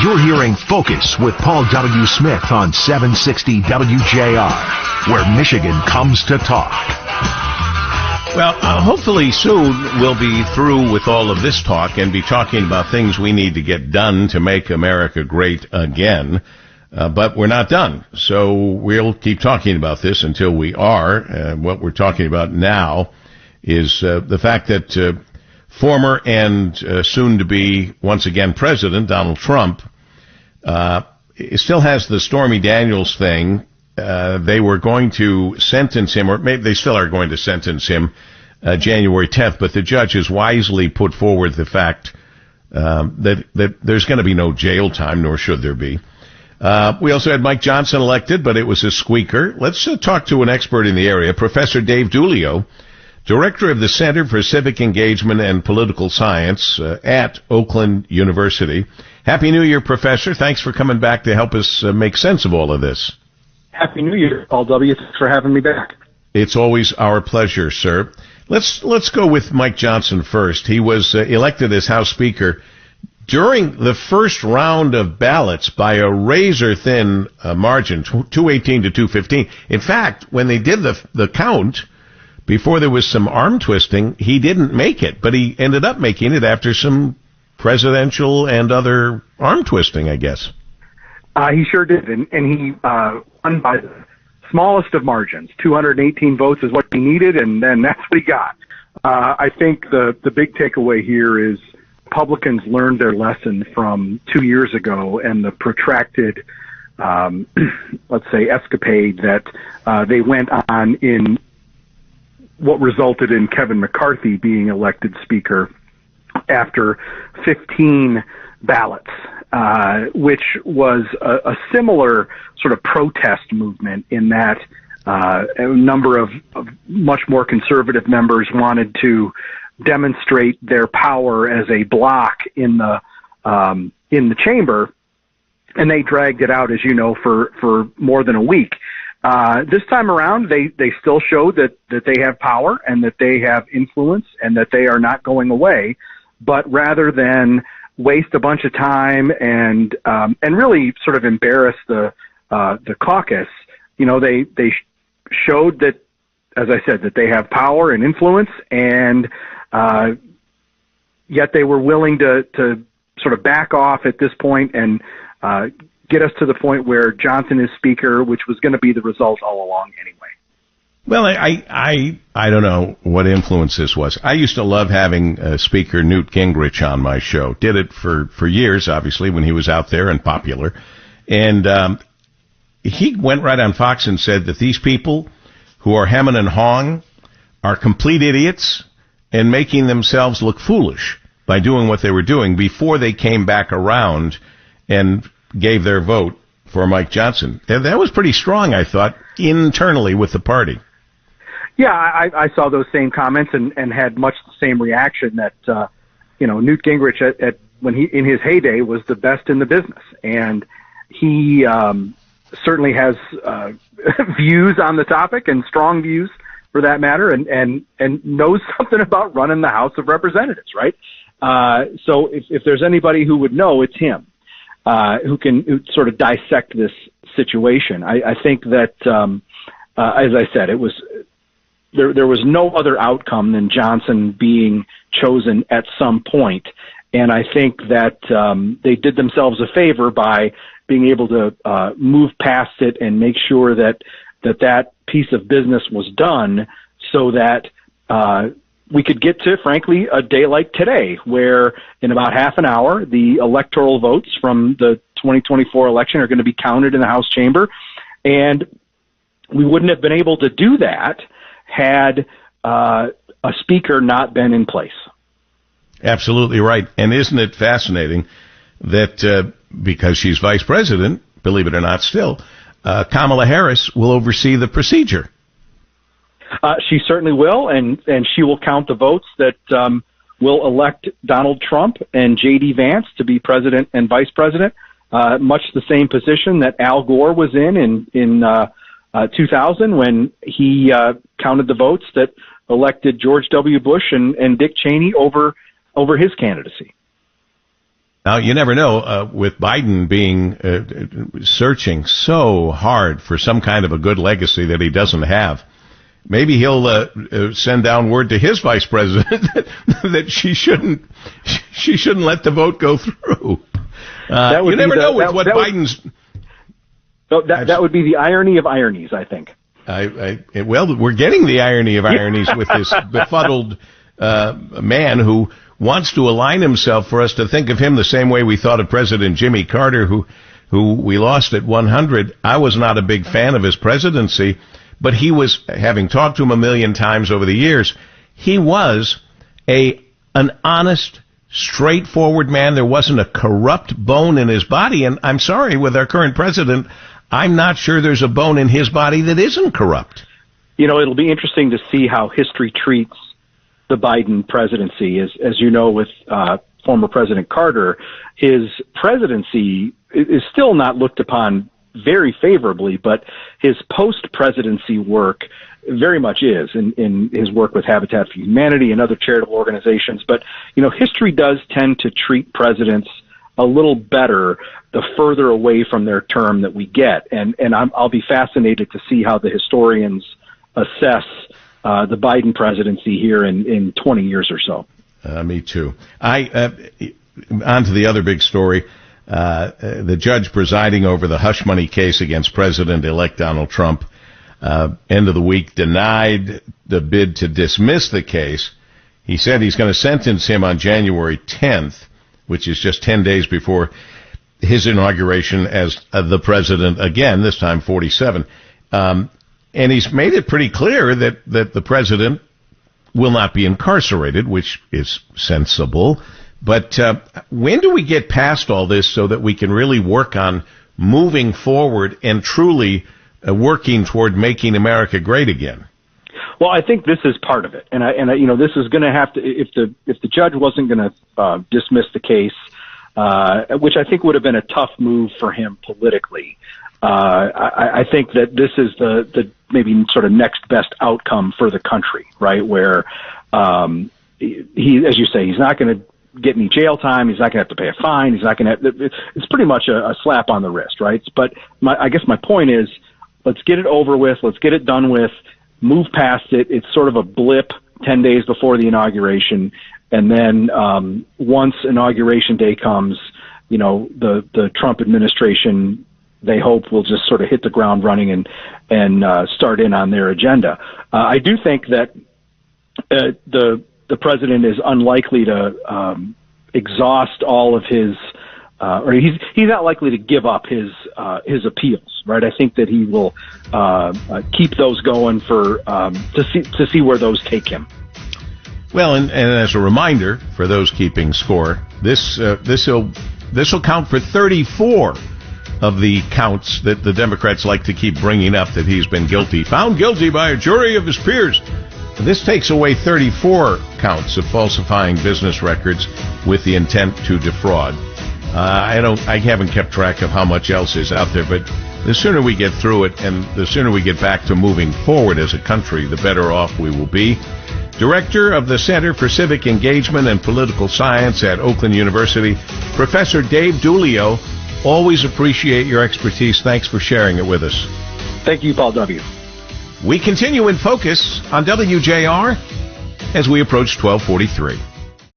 You're hearing Focus with Paul W. Smith on 760 WJR, where Michigan comes to talk. Well, hopefully soon we'll be through with all of this talk and be talking about things we need to get done to make America great again. But we're not done. So we'll keep talking about this until we are. What we're talking about now is the fact that former and soon-to-be, once again, President Donald Trump still has the Stormy Daniels thing. They were going to sentence him, or maybe they still are going to sentence him January 10th, but the judge has wisely put forward the fact that there's going to be no jail time, nor should there be. We also had Mike Johnson elected, but it was a squeaker. Let's talk to an expert in the area, Professor Dave Dulio, Director of the Center for Civic Engagement and Political Science at Oakland University. Happy New Year, Professor. Thanks for coming back to help us make sense of all of this. Happy New Year, Paul W. Thanks for having me back. It's always our pleasure, sir. Let's go with Mike Johnson first. He was elected as House Speaker during the first round of ballots by a razor-thin margin, 218 to 215. In fact, when they did the count, before there was some arm twisting, he didn't make it, but he ended up making it after some presidential and other arm twisting, I guess. He sure did, and he won by the smallest of margins. 218 votes is what he needed, and then that's what he got. I think the big takeaway here is Republicans learned their lesson from 2 years ago and the protracted, let's say, escapade that they went on in what resulted in Kevin McCarthy being elected Speaker after 15 ballots, which was a similar sort of protest movement in that a number of much more conservative members wanted to demonstrate their power as a bloc in the chamber, and they dragged it out, as you know, for more than a week. This time around, they still showed that they have power and that they have influence and that they are not going away. But rather than waste a bunch of time and really sort of embarrass the caucus, you know, they showed that, as I said, that they have power and influence, and yet they were willing to sort of back off at this point and get us to the point where Johnson is Speaker, which was going to be the result all along anyway. Well, I don't know what influence this was. I used to love having Speaker Newt Gingrich on my show. Did it for years, obviously, when he was out there and popular. And he went right on Fox and said that these people who are hemming and hawing are complete idiots and making themselves look foolish by doing what they were doing before they came back around and gave their vote for Mike Johnson. And that was pretty strong, I thought, internally with the party. Yeah, I saw those same comments and had much the same reaction that, Newt Gingrich at when he, in his heyday, was the best in the business. And he certainly has views on the topic, and strong views for that matter, and knows something about running the House of Representatives, right? So if there's anybody who would know, it's him, who can sort of dissect this situation. I think that, as I said, it was there was no other outcome than Johnson being chosen at some point. And I think that they did themselves a favor by being able to move past it and make sure that piece of business was done, so that we could get to, frankly, a day like today, where in about half an hour, the electoral votes from the 2024 election are going to be counted in the House chamber. And we wouldn't have been able to do that had a speaker not been in place. Absolutely right. And isn't it fascinating that because she's vice president, believe it or not still, Kamala Harris will oversee the procedure? She certainly will, and she will count the votes that will elect Donald Trump and J.D. Vance to be president and vice president, much the same position that Al Gore was in 2000 when he counted the votes that elected George W. Bush and Dick Cheney over his candidacy. Now, you never know, with Biden being searching so hard for some kind of a good legacy that he doesn't have, maybe he'll send down word to his vice president that she shouldn't let the vote go through. You never know with what Biden's... That would be the irony of ironies, I think. Well, we're getting the irony of ironies with this befuddled man who wants to align himself for us to think of him the same way we thought of President Jimmy Carter, who we lost at 100. I was not a big fan of his presidency, but he was, having talked to him a million times over the years, he was an honest, straightforward man. There wasn't a corrupt bone in his body, and I'm sorry, with our current president, I'm not sure there's a bone in his body that isn't corrupt. You know, it'll be interesting to see how history treats the Biden presidency. As you know, with former President Carter, his presidency is still not looked upon very favorably, but his post-presidency work very much is in his work with Habitat for Humanity and other charitable organizations. But, you know, history does tend to treat presidents a little better the further away from their term that we get. And I'll be fascinated to see how the historians assess the Biden presidency here in 20 years or so. Me too. On to the other big story. The judge presiding over the hush money case against President-elect Donald Trump, end of the week, denied the bid to dismiss the case. He said he's going to sentence him on January 10th, which is just 10 days before his inauguration as the president again, this time 47. And he's made it pretty clear that the president will not be incarcerated, which is sensible. But when do we get past all this so that we can really work on moving forward and truly working toward making America great again? Well, I think this is part of it, and you know, this is going to have to, if the judge wasn't going to dismiss the case, which I think would have been a tough move for him politically. I think that this is the maybe sort of next best outcome for the country, right? Where he, as you say, he's not going to get any jail time. He's not going to have to pay a fine. He's not going to. It's pretty much a slap on the wrist, right? But I guess my point is, let's get it over with. Let's get it done with. Move past it. It's sort of a blip 10 days before the inauguration. And then once Inauguration Day comes, you know, the Trump administration, they hope, will just sort of hit the ground running and start in on their agenda. I do think that the president is unlikely to exhaust all of his or he's not likely to give up his appeals, right? I think that he will keep those going for to see where those take him. Well, and as a reminder for those keeping score, this will count for 34 of the counts that the Democrats like to keep bringing up that he's been found guilty by a jury of his peers. This takes away 34 counts of falsifying business records with the intent to defraud. I haven't kept track of how much else is out there, but the sooner we get through it and the sooner we get back to moving forward as a country, the better off we will be. Director of the Center for Civic Engagement and Political Science at Oakland University, Professor Dave Dulio, always appreciate your expertise. Thanks for sharing it with us. Thank you, Paul W. We continue in focus on WJR as we approach 1243.